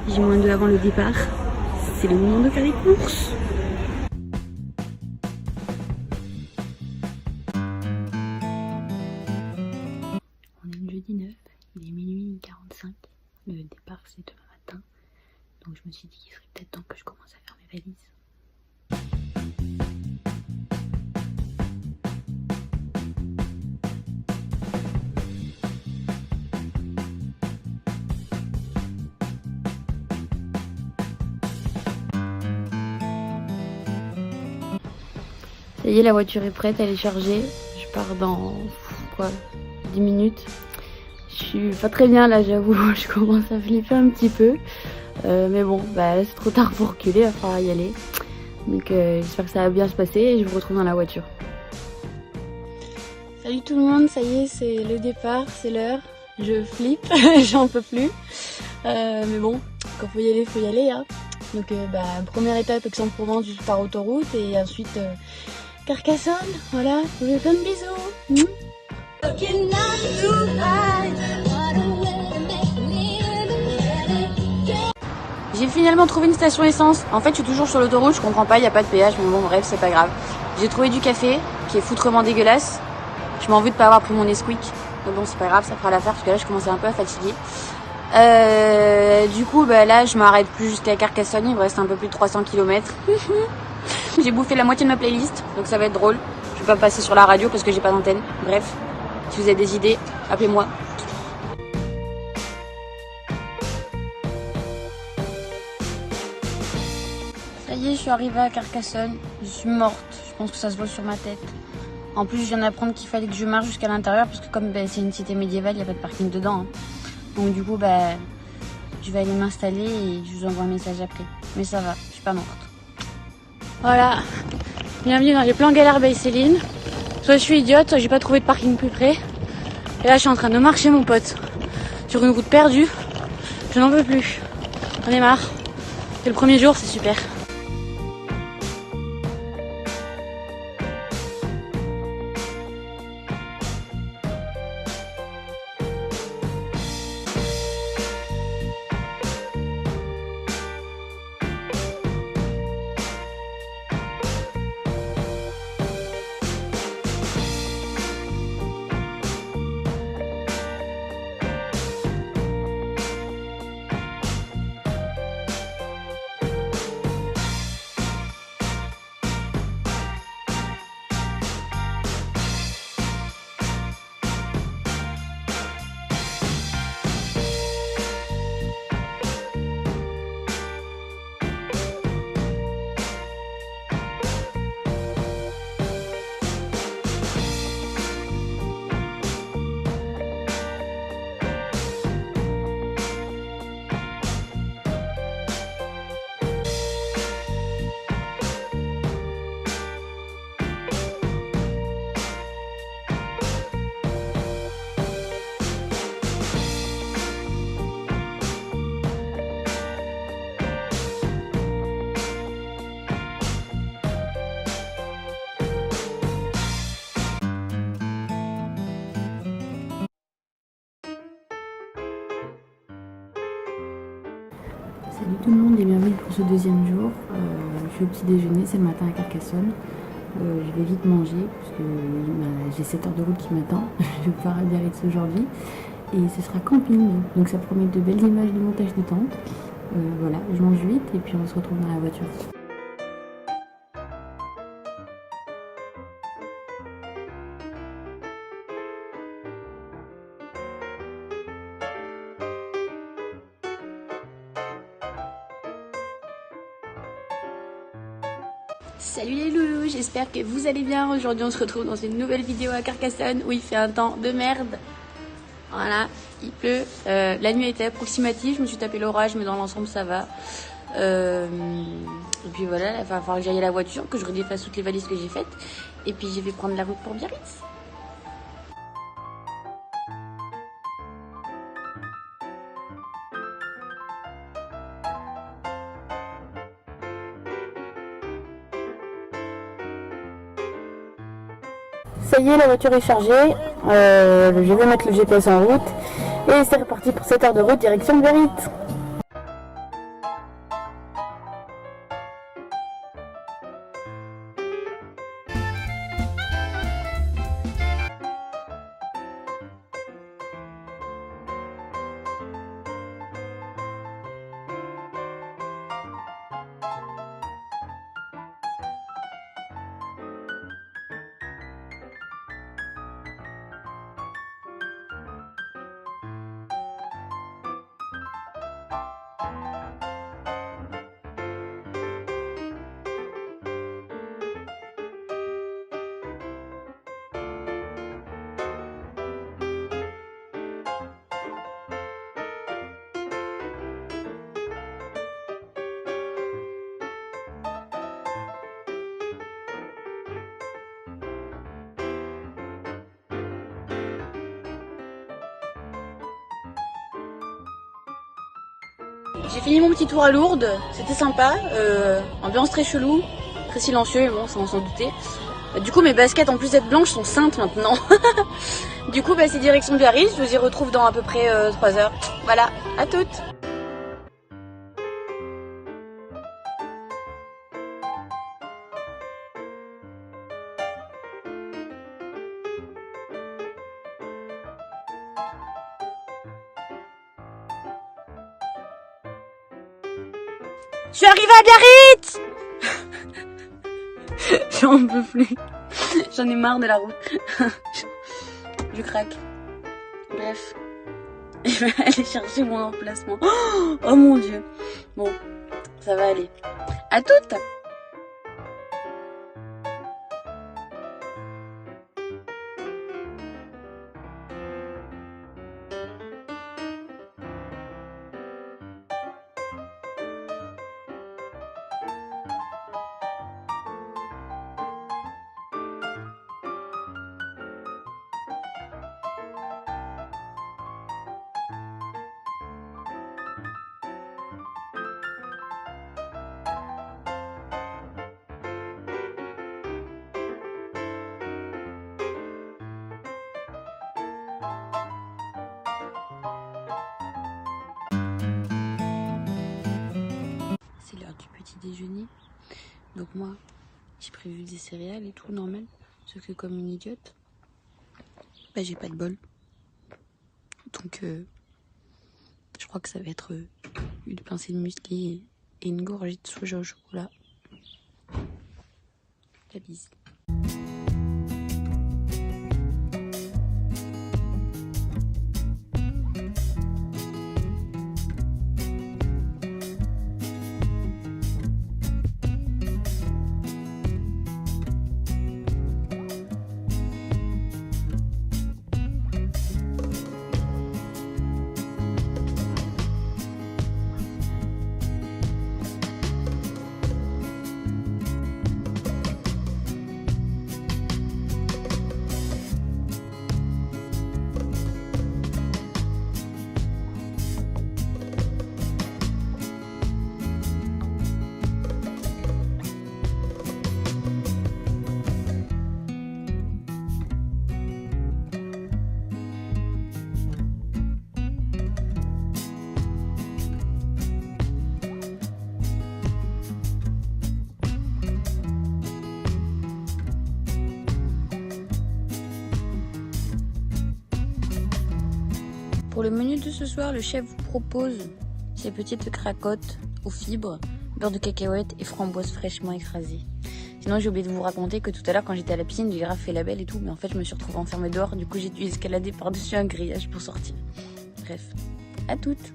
J-2 avant le départ. C'est le moment de faire les courses. On est le jeudi 9, il est minuit 45. Le départ c'est demain matin. Donc je me suis dit qu'il serait peut-être temps que je commence à faire mes valises. Ça y est, la voiture est prête, elle est chargée. Je pars dans 10 minutes. Je suis pas très bien là, j'avoue, je commence à flipper un petit peu. Mais bon, là c'est trop tard pour reculer, il va falloir y aller. Donc j'espère que ça va bien se passer et je vous retrouve dans la voiture. Salut tout le monde, ça y est, c'est le départ, c'est l'heure. Je flippe, j'en peux plus. Mais bon, quand faut y aller. Hein. Donc première étape Aix-en-Provence par autoroute et ensuite Carcassonne, voilà, je vous fais plein de bisous. J'ai finalement trouvé une station essence. En fait, je suis toujours sur l'autoroute, je comprends pas, il n'y a pas de péage, mais bon, bref, c'est pas grave. J'ai trouvé du café qui est foutrement dégueulasse. Je m'en veux de pas avoir pris mon Nesquik. Mais bon, c'est pas grave, ça fera l'affaire parce que là, je commençais un peu à fatiguer. Du coup, là, je m'arrête plus jusqu'à Carcassonne, il me reste un peu plus de 300 km. J'ai bouffé la moitié de ma playlist, donc ça va être drôle. Je vais pas passer sur la radio parce que j'ai pas d'antenne. Bref, si vous avez des idées, appelez-moi. Ça y est, je suis arrivée à Carcassonne. Je suis morte. Je pense que ça se voit sur ma tête. En plus, je viens d'apprendre qu'il fallait que je marche jusqu'à l'intérieur parce que comme c'est une cité médiévale, il n'y a pas de parking dedans. Hein. Donc du coup, je vais aller m'installer et je vous envoie un message après. Mais ça va, je suis pas morte. Voilà, bienvenue dans les plans galères by Céline. Soit je suis idiote, soit j'ai pas trouvé de parking plus près. Et là, je suis en train de marcher, mon pote, sur une route perdue. Je n'en peux plus. J'en ai marre. C'est le premier jour, c'est super. Salut tout le monde et bienvenue pour ce deuxième jour. Je suis au petit déjeuner, c'est le matin à Carcassonne. Je vais vite manger parce que j'ai 7 heures de route qui m'attend. Je vais pouvoir à Biarritz aujourd'hui et ce sera camping. Donc ça promet de belles images de montage de tente. Voilà, je mange vite et puis on se retrouve dans la voiture. Salut les loulous, j'espère que vous allez bien. Aujourd'hui on se retrouve dans une nouvelle vidéo à Carcassonne où il fait un temps de merde. Voilà, il pleut. La nuit était approximative, je me suis tapé l'orage mais dans l'ensemble ça va. Et puis voilà, il va falloir que j'aille à la voiture, que je redéfasse toutes les valises que j'ai faites. Et puis je vais prendre la route pour Biarritz. Ça y est, la voiture est chargée. Je vais mettre le GPS en route. Et c'est reparti pour 7 heures de route direction Biarritz. J'ai fini mon petit tour à Lourdes, c'était sympa, ambiance très chelou, très silencieux, mais bon, ça on s'en doutait. Du coup mes baskets en plus d'être blanches sont saintes maintenant. Du coup c'est direction Biarritz, je vous y retrouve dans à peu près 3 heures. Voilà, à toutes. Je suis arrivée à Biarritz. J'en peux plus. J'en ai marre de la route. Je craque. Bref. Je vais aller chercher mon emplacement. Oh mon dieu. Bon, ça va aller. À toutes. C'est l'heure du petit déjeuner. Donc moi, j'ai prévu des céréales et tout, normal. Sauf que comme une idiote, j'ai pas de bol. Donc je crois que ça va être une pincée de muesli et une gorgée de soja au chocolat. La bise. Pour le menu de ce soir, le chef vous propose ces petites cracottes aux fibres, beurre de cacahuète et framboises fraîchement écrasées. Sinon, j'ai oublié de vous raconter que tout à l'heure, quand j'étais à la piscine, j'ai grave fait la belle et tout, mais en fait, je me suis retrouvée enfermée dehors, du coup, j'ai dû escalader par-dessus un grillage pour sortir. Bref, à toutes.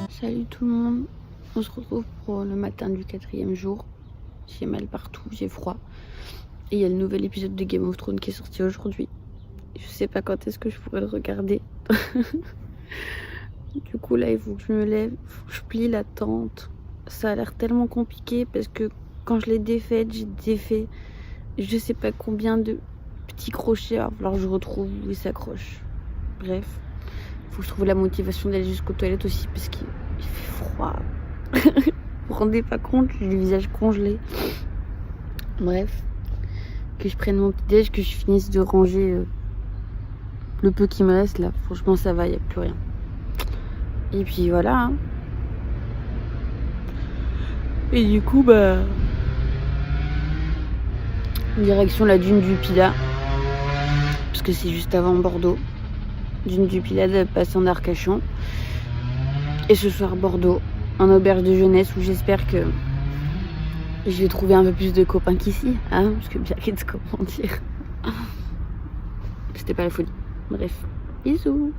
Salut tout le monde, on se retrouve pour le matin du 4e jour. J'ai mal partout, j'ai froid. Et il y a le nouvel épisode de Game of Thrones qui est sorti aujourd'hui. Je sais pas quand est-ce que je pourrais le regarder. Du coup là il faut que je me lève, il faut que je plie la tente. Ça a l'air tellement compliqué parce que quand je l'ai défaite, j'ai défait je sais pas combien de petits crochets. Alors je retrouve où il s'accroche. Bref, il faut que je trouve la motivation d'aller jusqu'aux toilettes aussi parce qu'il fait froid. Vous vous rendez pas compte, j'ai le visage congelé. Bref, que je prenne mon petit déj, que je finisse de ranger le peu qui me reste là. Franchement ça va, il n'y a plus rien. Et puis voilà hein. Et du coup direction la dune du Pilat, parce que c'est juste avant Bordeaux. Dune du Pilat de passer en Arcachon. Et ce soir Bordeaux, en auberge de jeunesse, où j'espère que je vais trouver un peu plus de copains qu'ici, hein, parce que Biarritz, comment dire, c'était pas la folie. Bref, bisous.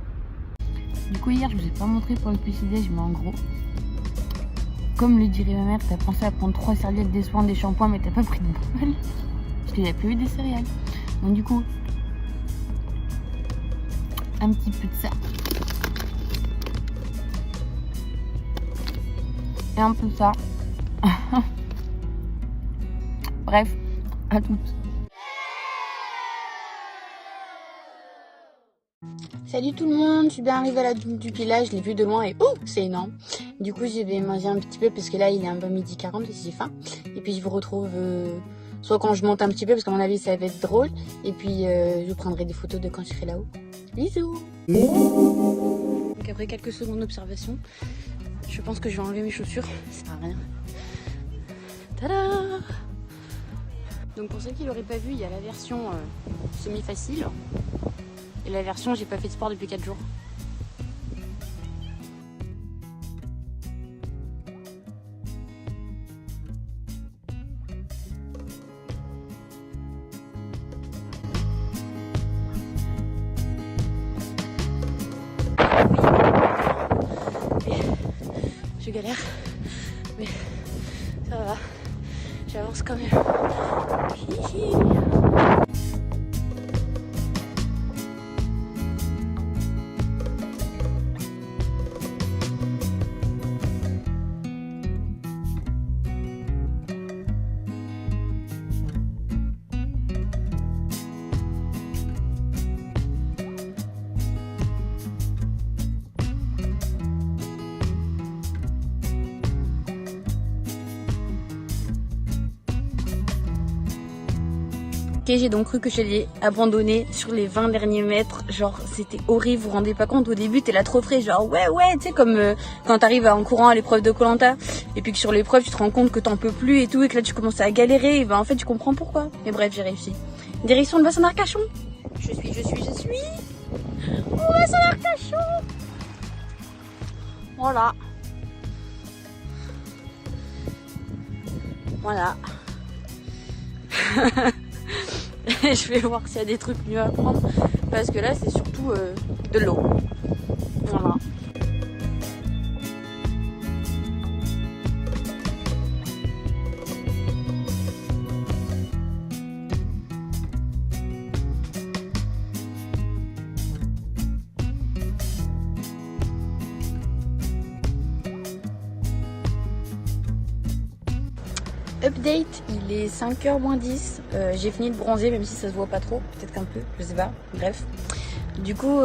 Du coup hier je vous ai pas montré pour le petit déj, mais en gros, comme le dirait ma mère, t'as pensé à prendre 3 serviettes, des soins, des shampoings, mais t'as pas pris de bol parce qu'il n'y a plus eu des céréales. Donc du coup, un petit peu de ça et un peu de ça. Bref, à toutes. Salut tout le monde, je suis bien arrivée à la dune du village, je l'ai vu de loin et oh, c'est énorme. Du coup, je vais manger un petit peu parce que là, il est un peu 12h40 et j'ai faim. Et puis, je vous retrouve soit quand je monte un petit peu parce qu'à mon avis, ça va être drôle. Et puis, je vous prendrai des photos de quand je serai là-haut. Bisous. Donc après quelques secondes d'observation, je pense que je vais enlever mes chaussures, ça sert à rien. Tada! Donc pour ceux qui l'auraient pas vu, il y a la version semi-facile et la version j'ai pas fait de sport depuis 4 jours. Je galère, mais ça va, j'avance quand même. J'ai donc cru que j'allais abandonner sur les 20 derniers mètres, genre c'était horrible, vous vous rendez pas compte, au début t'es là trop frais, genre ouais, tu sais comme quand t'arrives en courant à l'épreuve de Koh-Lanta et puis que sur l'épreuve tu te rends compte que t'en peux plus et tout et que là tu commences à galérer et ben en fait tu comprends pourquoi. Mais bref, j'ai réussi. Direction le bassin d'Arcachon. Je suis au bassin d'Arcachon. Voilà. Je vais voir s'il y a des trucs mieux à prendre parce que là c'est surtout de l'eau. Voilà. Update, il est 5h moins 10, j'ai fini de bronzer même si ça se voit pas trop, peut-être qu'un peu, je sais pas, bref. Du coup,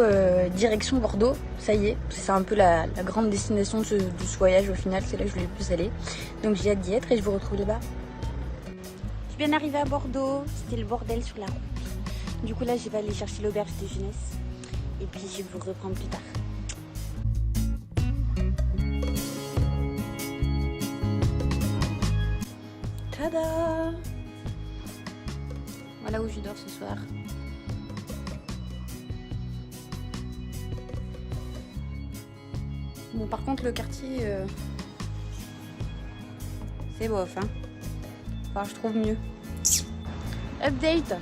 direction Bordeaux, ça y est, c'est un peu la grande destination de ce voyage au final, c'est là que je voulais le plus aller. Donc j'ai hâte d'y être et je vous retrouve là-bas. Je suis bien arrivée à Bordeaux, c'était le bordel sur la route. Du coup là, je vais aller chercher l'auberge de jeunesse et puis je vais vous reprendre plus tard. Tada! Voilà où je dors ce soir. Bon, par contre, le quartier, c'est bof, hein. Enfin, je trouve mieux. Update!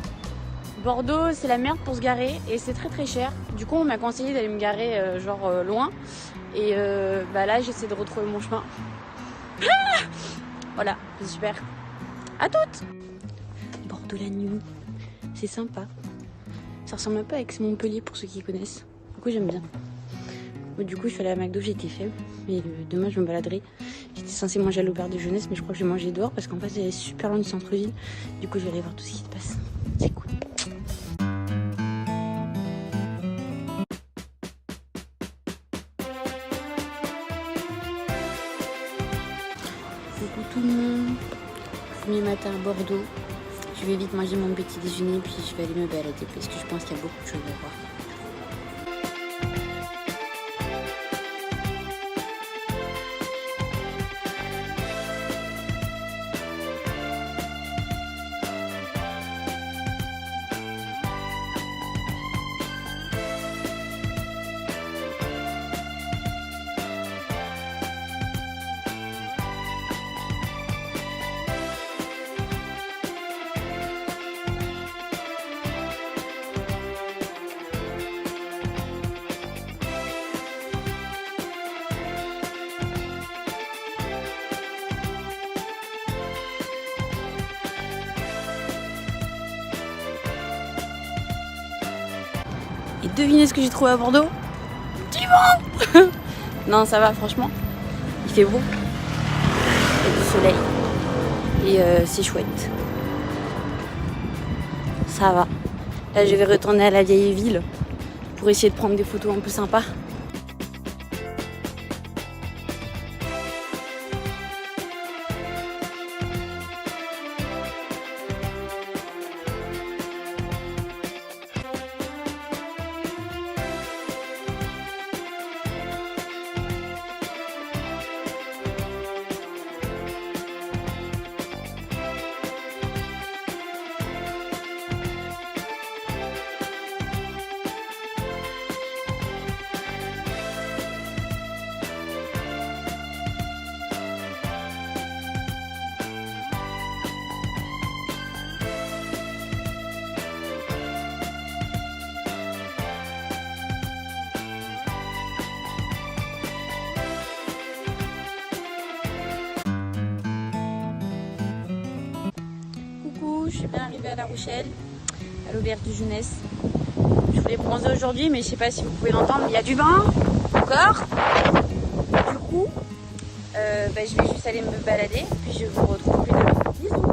Bordeaux, c'est la merde pour se garer et c'est très très cher. Du coup, on m'a conseillé d'aller me garer loin. Et bah là, j'essaie de retrouver mon chemin. Voilà, c'est super. À toutes! Bordeaux la nuit, c'est sympa. Ça ressemble un peu à Aix-Montpellier pour ceux qui connaissent. Du coup, j'aime bien. Du coup, je suis allée à McDo, j'étais faible. Mais demain, je me baladerai. J'étais censée manger à l'auberge de jeunesse, mais je crois que je vais manger dehors parce qu'en fait, c'est super loin du centre-ville. Du coup, je vais aller voir tout ce qui se passe. C'est cool. Coucou tout le monde. Premier matin à Bordeaux. Je vais vite manger mon petit déjeuner puis je vais aller me balader parce que je pense qu'il y a beaucoup de choses à voir. Et devinez ce que j'ai trouvé à Bordeaux? Du vent. Non, ça va, franchement. Il fait beau. Il y a du soleil. Et c'est chouette. Ça va. Là, je vais retourner à la vieille ville pour essayer de prendre des photos un peu sympas. Je suis bien arrivée à La Rochelle, à l'auberge de jeunesse. Je voulais bronzer aujourd'hui, mais je sais pas si vous pouvez l'entendre, mais il y a du vent encore. Du coup, je vais juste aller me balader, puis je vous retrouve plus tard. Bisous.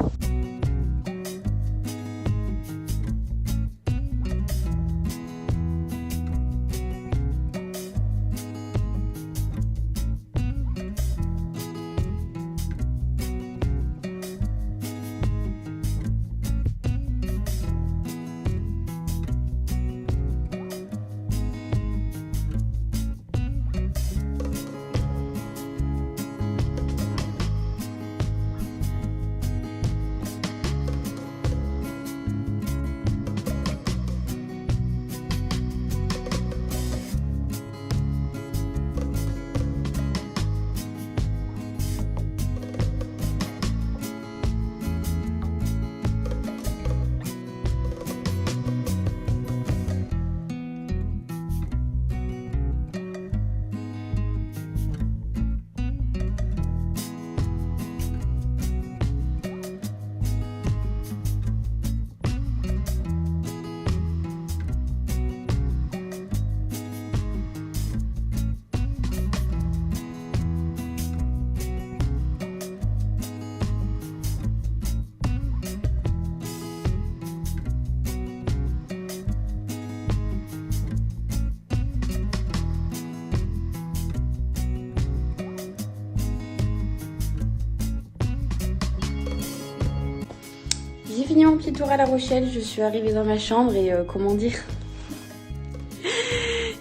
J'ai fini mon petit tour à La Rochelle, je suis arrivée dans ma chambre et comment dire,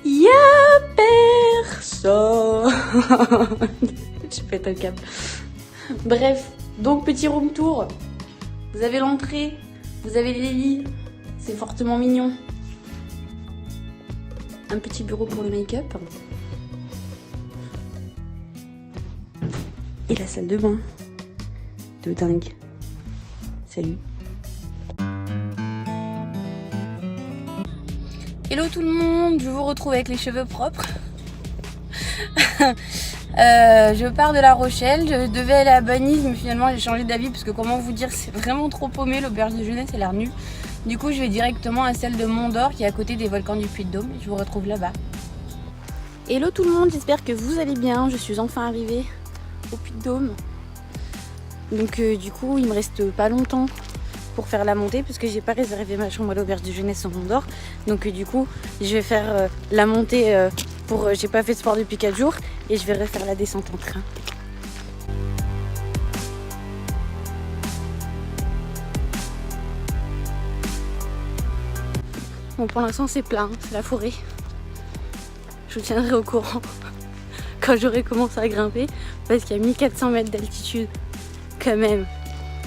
y'a personne. Je pète un câble. Bref, donc petit room tour. Vous avez l'entrée, vous avez les lits, c'est fortement mignon. Un petit bureau pour le make-up. Et la salle de bain. De dingue. Salut. Hello tout le monde, je vous retrouve avec les cheveux propres. Je pars de La Rochelle, je devais aller à Banise mais finalement j'ai changé d'avis parce que comment vous dire, c'est vraiment trop paumé, l'auberge de jeunesse elle a l'air nulle. Du coup je vais directement à celle de Mont-d'Or qui est à côté des volcans du Puy-de-Dôme et je vous retrouve là-bas. Hello tout le monde, j'espère que vous allez bien, je suis enfin arrivée au Puy-de-Dôme. Donc du coup il me reste pas longtemps pour faire la montée parce que j'ai pas réservé ma chambre à l'auberge de jeunesse en Mont-d'Or. Donc du coup je vais faire la montée pour j'ai pas fait de sport depuis 4 jours et je vais refaire la descente en train. Bon pour l'instant c'est plat, hein, c'est la forêt. Je vous tiendrai au courant quand j'aurai commencé à grimper parce qu'il y a 1400 mètres d'altitude quand même.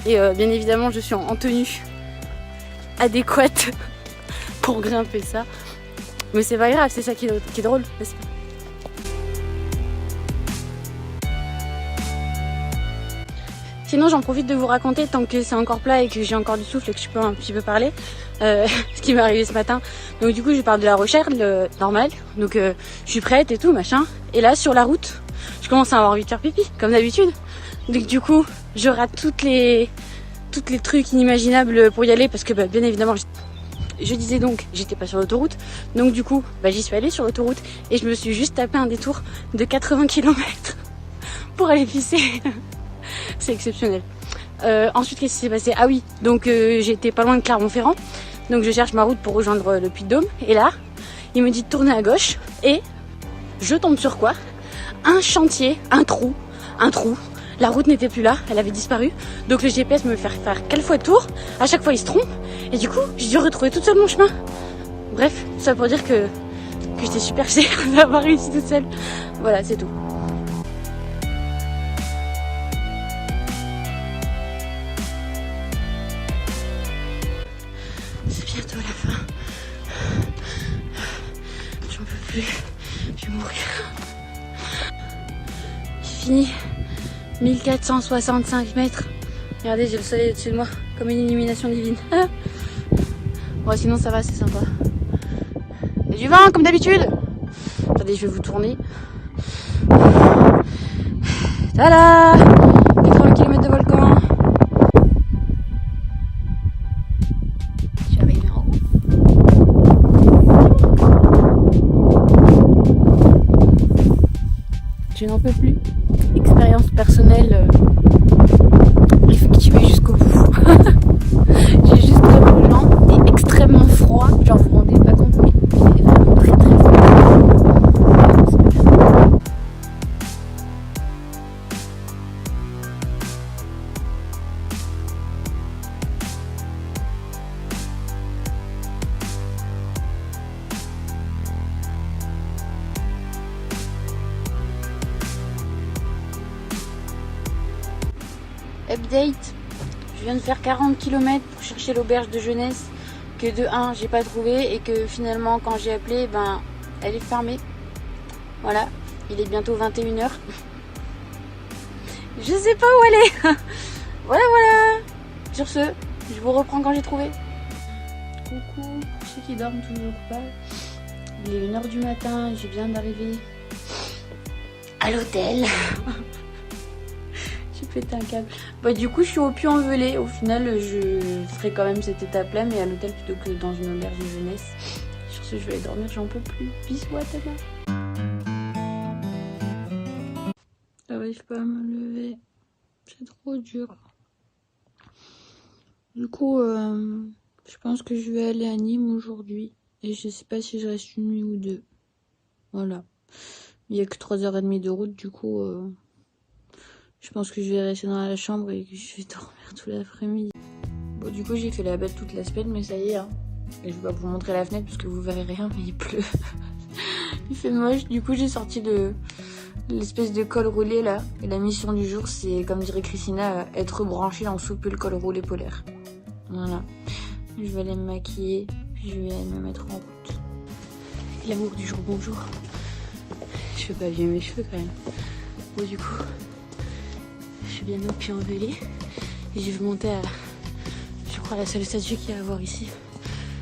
Et bien évidemment je suis en tenue adéquate pour grimper ça. Mais c'est pas grave, c'est ça qui est drôle, n'est-ce pas? Sinon j'en profite de vous raconter tant que c'est encore plat et que j'ai encore du souffle et que je peux un petit peu parler ce qui m'est arrivé ce matin. Donc du coup je pars de La Rochelle, normal, donc je suis prête et tout machin. Et là sur la route je commence à avoir envie de faire pipi comme d'habitude. Donc du coup je rate toutes les trucs inimaginables pour y aller parce que bien évidemment je disais donc, j'étais pas sur l'autoroute. Donc du coup, j'y suis allée sur l'autoroute et je me suis juste tapé un détour de 80 km pour aller pisser. C'est exceptionnel. Ensuite, qu'est-ce qui s'est passé? Ah oui, donc j'étais pas loin de Clermont-Ferrand. Donc je cherche ma route pour rejoindre le Puy-de-Dôme. Et là, il me dit de tourner à gauche. Et je tombe sur quoi? Un chantier, un trou. La route n'était plus là, elle avait disparu. Donc le GPS me fait faire 4 fois le tour. À chaque fois, il se trompe. Et du coup, j'ai dû retrouver toute seule mon chemin. Bref, tout ça pour dire que j'étais super fière d'avoir réussi toute seule. Voilà, c'est tout. C'est bientôt la fin. J'en peux plus. Je vais mourir. J'ai fini. 1465 mètres. Regardez, j'ai le soleil au-dessus de moi, comme une illumination divine. Bon, sinon ça va, c'est sympa. Et du vent, comme d'habitude. Attendez, je vais vous tourner. Tada! 80 km de volcan. Je suis arrivée en haut. Je n'en peux plus. Expérience personnelle effectuée jusqu'au bout. J'ai juste très peu de jambes et extrêmement froid. Genre vous vous rendez pas compte, mais il est vraiment très très froid. Update, je viens de faire 40 km pour chercher l'auberge de jeunesse que de 1 j'ai pas trouvé et que finalement quand j'ai appelé elle est fermée. Voilà, il est bientôt 21h. Je sais pas où elle est. Voilà. Sur ce, je vous reprends quand j'ai trouvé. Coucou pour ceux qui dorment toujours pas. Il est 1h du matin, je viens d'arriver à l'hôtel. Péter un câble. Du coup je suis au Puy-en-Velay. Au final je ferai quand même cette étape là mais à l'hôtel plutôt que dans une auberge de jeunesse. Sur ce je vais aller dormir, j'en peux plus. Bisous, à demain. J'arrive pas à me lever. C'est trop dur. Du coup je pense que je vais aller à Nîmes aujourd'hui. Et je sais pas si je reste une nuit ou deux. Voilà. Il y a que 3h30 de route du coup je pense que je vais rester dans la chambre et que je vais dormir tout l'après-midi. Bon, du coup, j'ai fait la bête toute la semaine, mais ça y est. Et je vais pas vous montrer la fenêtre parce que vous verrez rien, mais il pleut. Il fait moche. Du coup, j'ai sorti de l'espèce de col roulé là. Et la mission du jour, c'est, comme dirait Christina, être branchée en soupe le col roulé polaire. Voilà. Je vais aller me maquiller, puis je vais aller me mettre en route. L'amour du jour, bonjour. Je fais pas vieux mes cheveux quand même. Bon, du coup. Je viens au Puy-en-Velay et je vais monter à, je crois, la seule statue qu'il y a à voir ici.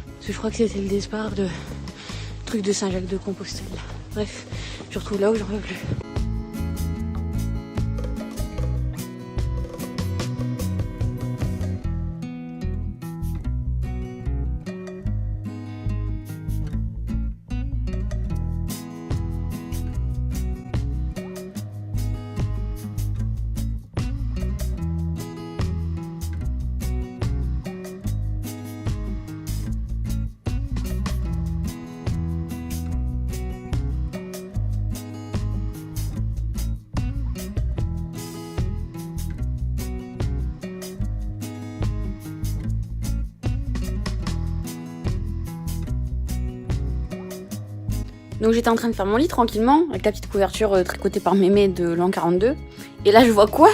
Parce que je crois que c'était le départ de truc de Saint-Jacques-de-Compostelle. Bref, je retrouve là où j'en peux plus. Donc j'étais en train de faire mon lit tranquillement, avec la petite couverture tricotée par Mémé de l'an 42. Et là je vois quoi?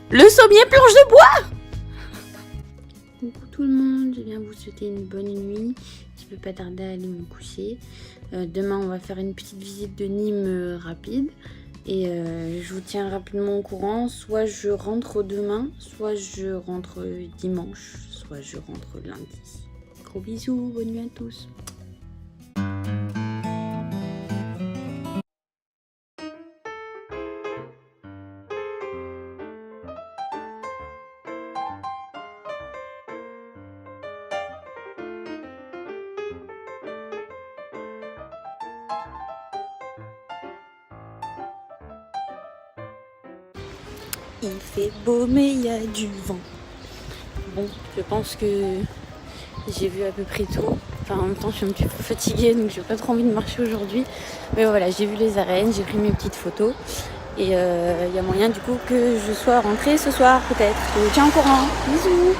Le sommier planche de bois! Coucou tout le monde, je viens vous souhaiter une bonne nuit. Je peux pas tarder à aller me coucher. Demain on va faire une petite visite de Nîmes rapide. Et je vous tiens rapidement au courant. Soit je rentre demain, soit je rentre dimanche, soit je rentre lundi. Gros bisous, bonne nuit à tous. Il fait beau mais il y a du vent. Bon, je pense que j'ai vu à peu près tout. Enfin, en même temps, je suis un petit peu fatiguée, donc j'ai pas trop envie de marcher aujourd'hui. Mais voilà, j'ai vu les arènes, j'ai pris mes petites photos. Et il y a moyen du coup que je sois rentrée ce soir peut-être. Je vous tiens au courant. Bisous.